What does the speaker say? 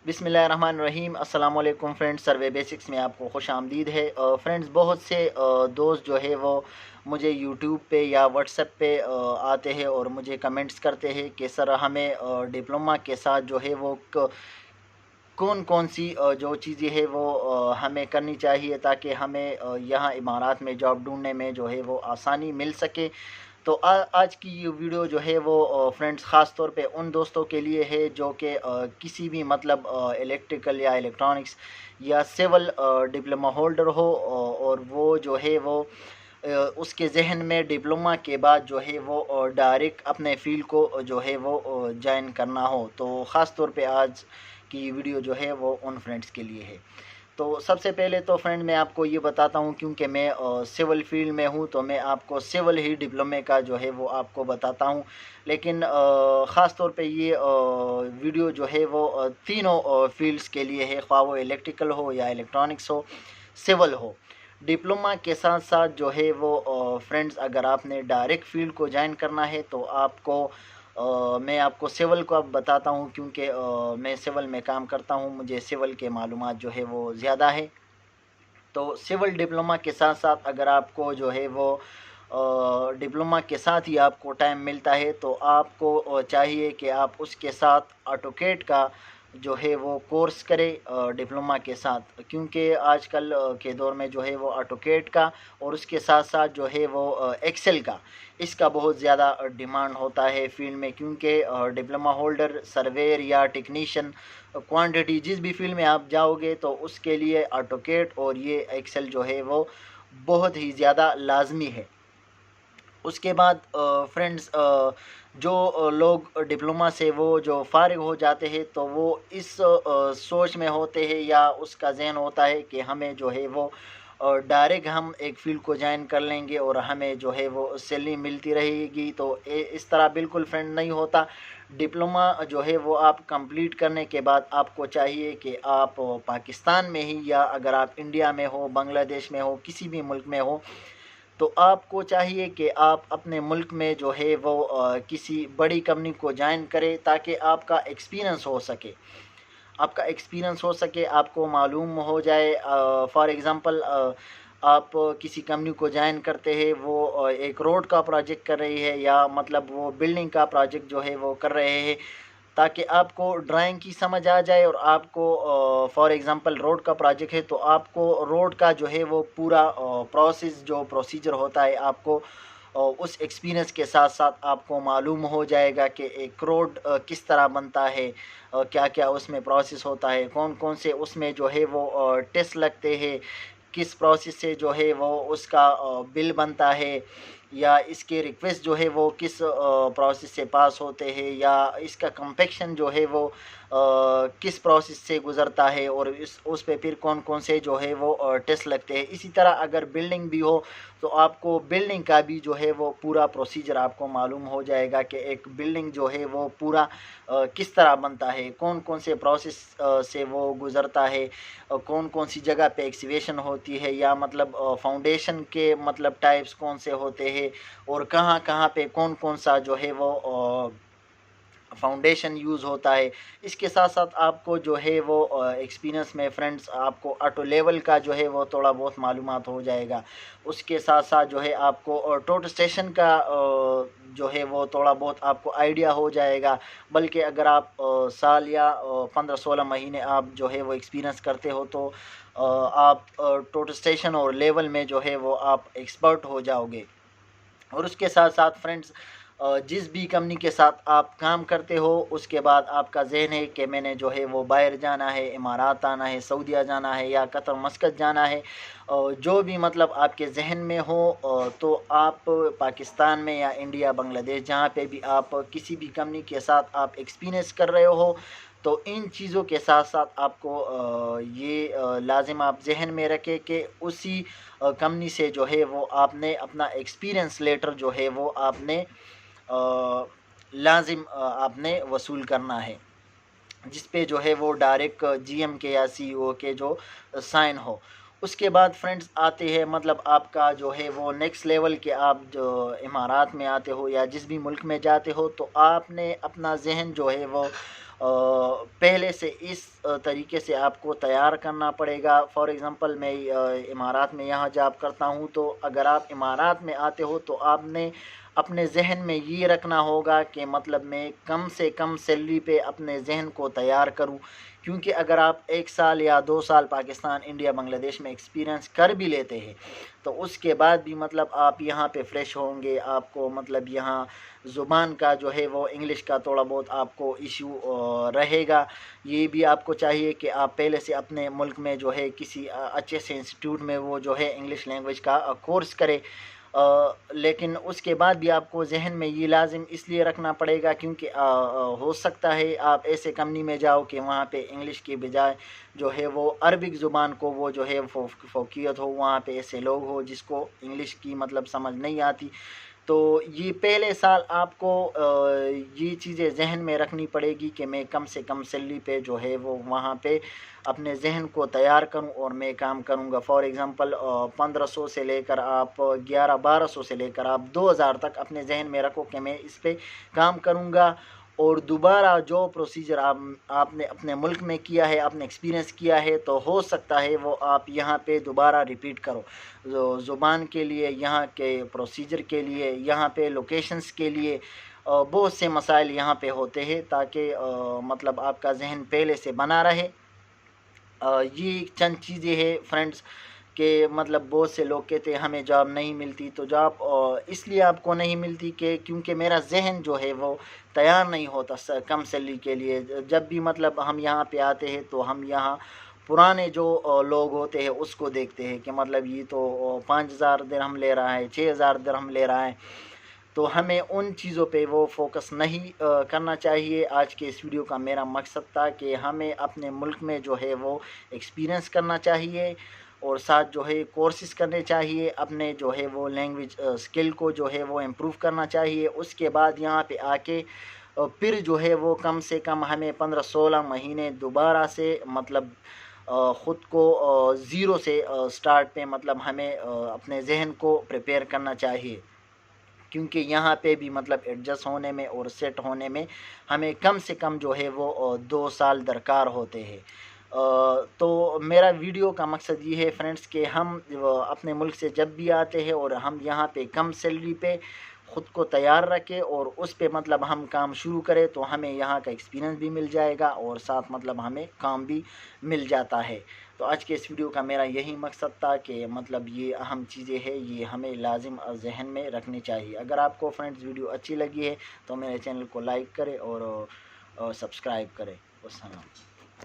बिस्मिल्लाहिर्रहमानिर्रहीम। अस्सलाम वालेकुम फ्रेंड्स, सर्वे बेसिक्स में आपको खुश आमदीद है। फ्रेंड्स, बहुत से दोस्त जो है वो मुझे यूट्यूब पे या व्हाट्सएप पे आते हैं और मुझे कमेंट्स करते हैं कि सर हमें डिप्लोमा के साथ जो है वो कौन कौन सी जो चीज़ें हैं वो हमें करनी चाहिए ताकि हमें यहाँ इमारात में जॉब ढूंढने में जो है वो आसानी मिल सके। तो आज की ये वीडियो जो है वो फ्रेंड्स ख़ास तौर पे उन दोस्तों के लिए है जो कि किसी भी मतलब इलेक्ट्रिकल या इलेक्ट्रॉनिक्स या सिविल डिप्लोमा होल्डर हो, और वो जो है वो उसके जहन में डिप्लोमा के बाद जो है वो डायरेक्ट अपने फील्ड को जो है वो ज्वाइन करना हो। तो ख़ास तौर पे आज की वीडियो जो है वो उन फ्रेंड्स के लिए है। तो सबसे पहले तो फ्रेंड मैं आपको ये बताता हूँ, क्योंकि मैं सिविल फील्ड में हूँ तो मैं आपको सिविल ही डिप्लोमे का जो है वो आपको बताता हूँ। लेकिन ख़ास तौर पे ये वीडियो जो है वो तीनों फील्ड्स के लिए है, ख्वाह वो इलेक्ट्रिकल हो या इलेक्ट्रॉनिक्स हो, सिविल हो। डिप्लोमा के साथ साथ जो है वो फ्रेंड्स अगर आपने डायरेक्ट फील्ड को ज्वाइन करना है तो आपको मैं आपको सिविल को अब बताता हूँ, क्योंकि मैं सिविल में काम करता हूँ, मुझे सिविल के मालूमात जो है वो ज़्यादा है। तो सिविल डिप्लोमा के साथ साथ अगर आपको जो है वो डिप्लोमा के साथ ही आपको टाइम मिलता है तो आपको चाहिए कि आप उसके साथ ऑटोकेड का जो है वो कोर्स करें डिप्लोमा के साथ, क्योंकि आजकल के दौर में जो है वो ऑटोकेड का और उसके साथ साथ जो है वो एक्सेल का, इसका बहुत ज़्यादा डिमांड होता है फील्ड में, क्योंकि डिप्लोमा होल्डर सर्वेयर या टेक्नीशियन क्वांटिटी जिस भी फील्ड में आप जाओगे तो उसके लिए ऑटोकेड और ये एक्सेल जो है वो बहुत ही ज़्यादा लाजमी है। उसके बाद फ्रेंड्स जो लोग डिप्लोमा से वो जो फारिग हो जाते हैं तो वो इस सोच में होते हैं या उसका जहन होता है कि हमें जो है वो डायरेक्ट हम एक फील्ड को ज्वाइन कर लेंगे और हमें जो है वो सैलरी मिलती रहेगी। तो इस तरह बिल्कुल फ्रेंड नहीं होता। डिप्लोमा जो है वो आप कंप्लीट करने के बाद आपको चाहिए कि आप पाकिस्तान में ही या अगर आप इंडिया में हो, बांग्लादेश में हो, किसी भी मुल्क में हो, तो आपको चाहिए कि आप अपने मुल्क में जो है वो किसी बड़ी कंपनी को ज्वाइन करें ताकि आपका एक्सपीरियंस हो सके, आपको मालूम हो जाए। फॉर एग्ज़ाम्पल आप किसी कंपनी को ज्वाइन करते हैं, वो एक रोड का प्रोजेक्ट कर रही है या मतलब वो बिल्डिंग का प्रोजेक्ट जो है वो कर रहे हैं, ताकि आपको ड्राइंग की समझ आ जाए और आपको फॉर एग्ज़ाम्पल रोड का प्रोजेक्ट है तो आपको रोड का जो है वो पूरा प्रोसेस जो प्रोसीजर होता है आपको उस एक्सपीरियंस के साथ साथ आपको मालूम हो जाएगा कि एक रोड किस तरह बनता है, क्या क्या उसमें प्रोसेस होता है, कौन कौन से उसमें जो है वो टेस्ट लगते हैं, किस प्रोसेस से जो है वो उसका बिल बनता है, या इसके रिक्वेस्ट जो है वो किस प्रोसेस से पास होते हैं, या इसका कंपेक्शन जो है वो किस प्रोसेस से गुज़रता है और उस पे फिर कौन कौन से जो है वो टेस्ट लगते हैं। इसी तरह अगर बिल्डिंग भी हो तो आपको बिल्डिंग का भी जो है वो पूरा प्रोसीजर आपको मालूम हो जाएगा कि एक बिल्डिंग जो है वो पूरा किस तरह बनता है, कौन कौन से प्रोसेस से वो गुज़रता है, कौन कौन सी जगह पे एक्सकेवेशन होती है, या मतलब फाउंडेशन के मतलब टाइप्स कौन से होते हैं और कहाँ कहाँ पे कौन कौन सा जो है वो फाउंडेशन यूज़ होता है। इसके साथ साथ आपको जो है वो एक्सपीरियंस में फ्रेंड्स आपको ऑटो लेवल का जो है वो थोड़ा बहुत मालूमात हो जाएगा। उसके साथ साथ जो है आपको टोटल स्टेशन का जो है वो थोड़ा बहुत आपको आइडिया हो जाएगा। बल्कि अगर आप साल या 15-16 महीने आप जो है वो एक्सपीरियंस करते हो तो आप टोटल स्टेशन और लेवल में जो है वो आप एक्सपर्ट हो जाओगे। और उसके साथ साथ फ्रेंड्स जिस भी कंपनी के साथ आप काम करते हो उसके बाद आपका जहन है कि मैंने जो है वो बाहर जाना है, इमारात आना है, सऊदीया जाना है या कतर मस्कत जाना है, जो भी मतलब आपके जहन में हो, तो आप पाकिस्तान में या इंडिया, बांग्लादेश, जहाँ पे भी आप किसी भी कंपनी के साथ आप एक्सपीरियंस कर रहे हो, तो इन चीज़ों के साथ साथ आपको ये लाजिम आप जहन में रखें कि उसी कंपनी से जो है वो आपने अपना एक्सपीरियंस लेटर जो है वो आपने लाजिम आपने वसूल करना है, जिस पे जो है वो डायरेक्ट जीएम के या सीईओ के जो साइन हो। उसके बाद फ्रेंड्स आते हैं मतलब आपका जो है वो नेक्स्ट लेवल के, आप जो इमारात में आते हो या जिस भी मुल्क में जाते हो तो आपने अपना जहन जो है वो پہلے سے اس طریقے سے آپ کو تیار کرنا پڑے گا۔ فار ایگزامپل میں امارات میں یہاں جاب کرتا ہوں، تو اگر آپ امارات میں آتے ہو تو آپ نے اپنے ذہن میں یہ رکھنا ہوگا کہ مطلب میں کم سے کم سیلری پہ اپنے ذہن کو تیار کروں، کیونکہ اگر آپ 1 سال یا 2 سال پاکستان، انڈیا، بنگلہ دیش میں ایکسپیرینس کر بھی لیتے ہیں تو اس کے بعد بھی مطلب آپ یہاں پہ فریش ہوں گے، آپ کو مطلب یہاں زبان کا جو ہے وہ انگلش کا تھوڑا بہت آپ کو ایشو رہے گا۔ یہ بھی آپ کو چاہیے کہ آپ پہلے سے اپنے ملک میں جو ہے کسی اچھے سے انسٹیٹیوٹ میں وہ جو ہے انگلش لینگویج کا کورس کرے، لیکن اس کے بعد بھی آپ کو ذہن میں یہ لازم اس لیے رکھنا پڑے گا کیونکہ ہو سکتا ہے آپ ایسے کمپنی میں جاؤ کہ وہاں پہ انگلش کے بجائے جو ہے وہ عربک زبان کو وہ جو ہے فوقیت ہو، وہاں پہ ایسے لوگ ہو جس کو انگلش کی مطلب سمجھ نہیں آتی۔ تو یہ پہلے سال آپ کو یہ چیزیں ذہن میں رکھنی پڑے گی کہ میں کم سے کم سیلری پہ جو ہے وہ وہاں پہ اپنے ذہن کو تیار کروں اور میں کام کروں گا۔ فار ایگزامپل 1500 سے لے کر آپ 1100-1200 سے لے کر آپ 2000 تک اپنے ذہن میں رکھو کہ میں اس پہ کام کروں گا، اور دوبارہ جو پروسیجر آپ نے اپنے ملک میں کیا ہے، آپ نے ایکسپیرینس کیا ہے، تو ہو سکتا ہے وہ آپ یہاں پہ دوبارہ ریپیٹ کرو۔ زبان کے لیے، یہاں کے پروسیجر کے لیے، یہاں پہ لوکیشنز کے لیے بہت سے مسائل یہاں پہ ہوتے ہیں، تاکہ مطلب آپ کا ذہن پہلے سے بنا رہے۔ یہ چند چیزیں ہیں فرینڈز کہ مطلب بہت سے لوگ کہتے ہیں ہمیں جاب نہیں ملتی، تو جاب اس لیے آپ کو نہیں ملتی کہ کیونکہ میرا ذہن جو ہے وہ تیار نہیں ہوتا کم سیلری کے لیے۔ جب بھی مطلب ہم یہاں پہ آتے ہیں تو ہم یہاں پرانے جو لوگ ہوتے ہیں اس کو دیکھتے ہیں کہ مطلب یہ تو 5000 درہم لے رہا ہے، 6000 درہم لے رہا ہے، تو ہمیں ان چیزوں پہ وہ فوکس نہیں کرنا چاہیے۔ آج کے اس ویڈیو کا میرا مقصد تھا کہ ہمیں اپنے ملک میں جو ہے وہ ایکسپیرینس کرنا چاہیے، اور ساتھ جو ہے کورسز کرنے چاہیے، اپنے جو ہے وہ لینگویج اسکل کو جو ہے وہ امپروو کرنا چاہیے۔ اس کے بعد یہاں پہ آ کے پھر جو ہے وہ کم سے کم ہمیں 15-16 مہینے دوبارہ سے مطلب خود کو زیرو سے سٹارٹ پہ مطلب ہمیں اپنے ذہن کو پریپیئر کرنا چاہیے، کیونکہ یہاں پہ بھی مطلب ایڈجسٹ ہونے میں اور سیٹ ہونے میں ہمیں کم سے کم جو ہے وہ 2 سال درکار ہوتے ہیں۔ تو میرا ویڈیو کا مقصد یہ ہے فرینڈز کہ ہم اپنے ملک سے جب بھی آتے ہیں اور ہم یہاں پہ کم سیلری پہ خود کو تیار رکھے اور اس پہ مطلب ہم کام شروع کریں، تو ہمیں یہاں کا ایکسپیرینس بھی مل جائے گا اور ساتھ مطلب ہمیں کام بھی مل جاتا ہے۔ تو آج کے اس ویڈیو کا میرا یہی مقصد تھا کہ مطلب یہ اہم چیزیں ہیں، یہ ہمیں لازم ذہن میں رکھنی چاہیے۔ اگر آپ کو فرینڈز ویڈیو اچھی لگی ہے تو میرے چینل کو لائک کرے اور سبسکرائب کرے۔ والسلام۔